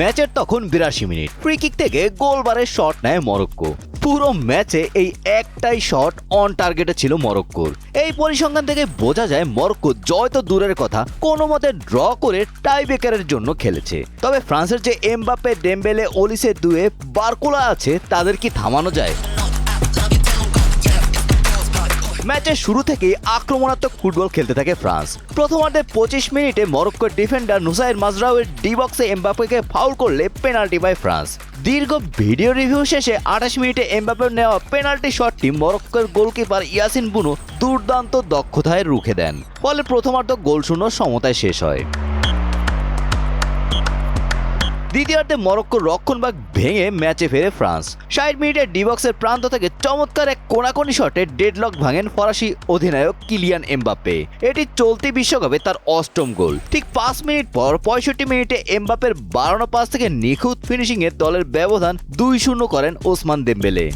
ম্যাচের তখন 82 minute. Free kick থেকে গোলবারের শট নেয় মরক্কো। পুরো ম্যাচে এই একটাই শট অন টার্গেটে ছিল মরক্কোর। এই পরিসংখ্যান থেকে বোঝা যায় মরক্কো জয় তো দূরের কথা, কোনো মতে ড্র করে টাই ব্রেকারের জন্য খেলেছে। তবে ফ্রান্সের যে এমবাপ্পে, ডেম্বেলে, ওলিসে, দুয়ে, বারকোলা আছে, তাদের কি থামানো যায়? ম্যাচের শুরু থেকেই আক্রমণাত্মক ফুটবল খেলতে থাকে ফ্রান্স। প্রথমার্ধে 25 মিনিটে মরক্কোর ডিফেন্ডার নুসাইর মাজরাউয়ের ডি বক্সে এমবাপ্পেকে ফাউল করলে পেনাল্টি পায় ফ্রান্স। দীর্ঘ ভিডিও রিভিউ শেষে 28 মিনিটে এমবাপ্পের নেওয়া পেনাল্টি শটটি মরক্কোর গোলকিপার ইয়াসিন বুনো দুর্দান্ত দক্ষতায় রুখে দেন। ফলে প্রথমার্ধ গোলশূন্য সমতায় শেষ হয়। দ্বিতীয়ার্ধে মরক্কোর রক্ষণভাগ ভেঙে ম্যাচে ফেরে ফ্রান্স। 60 মিনিটে ডি বক্সের প্রান্ত থেকে চমৎকার এক কোনাকুনি শটে ডেডলক ভাঙেন ফরাসি অধিনায়ক কিলিয়ান এমবাপ্পে। এটি চলতি বিশ্বকাপে তার 8ম গোল। ঠিক 5 মিনিট পর 65 মিনিটে এমবাপ্পের বাড়ানো পাস থেকে নিখুঁত ফিনিশিংয়ে দলের ব্যবধান 2-0 করেন ওসমান দেম্বেলে।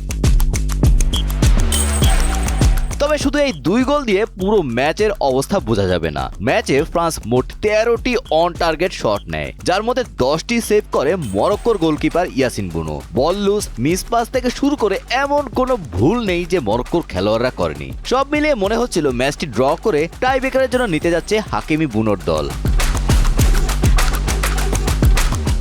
তবে শুধু এই 2 গোল দিয়ে পুরো ম্যাচের অবস্থা বোঝা যাবে না। ম্যাচে ফ্রান্স মোট 13টি অন টার্গেট শট নেয়, যার মধ্যে 10টি সেভ করে মরক্কোর গোলকিপার ইয়াসিন বুনো। বল লুজ, মিস পাস থেকে শুরু করে এমন কোনো ভুল নেই যে মরক্কোর খেলোয়াড়রা করেনি। সব মিলিয়ে মনে হচ্ছিল ম্যাচটি ড্র করে টাই ব্রেকারের জন্য নিতে যাচ্ছে হাকিমি বুনোর দল।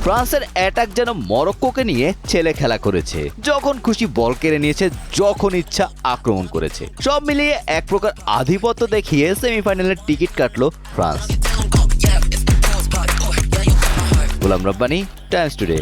ফ্রান্সের অ্যাটাক যেন মরক্কোকে নিয়ে ছেলে খেলা করেছে। যখন খুশি বল কেড়ে নিয়েছে, যখন ইচ্ছা আক্রমণ করেছে। সব মিলিয়ে এক প্রকার আধিপত্য দেখিয়ে সেমিফাইনালের টিকিট কাটলো France. Golam Rabbani, Times today.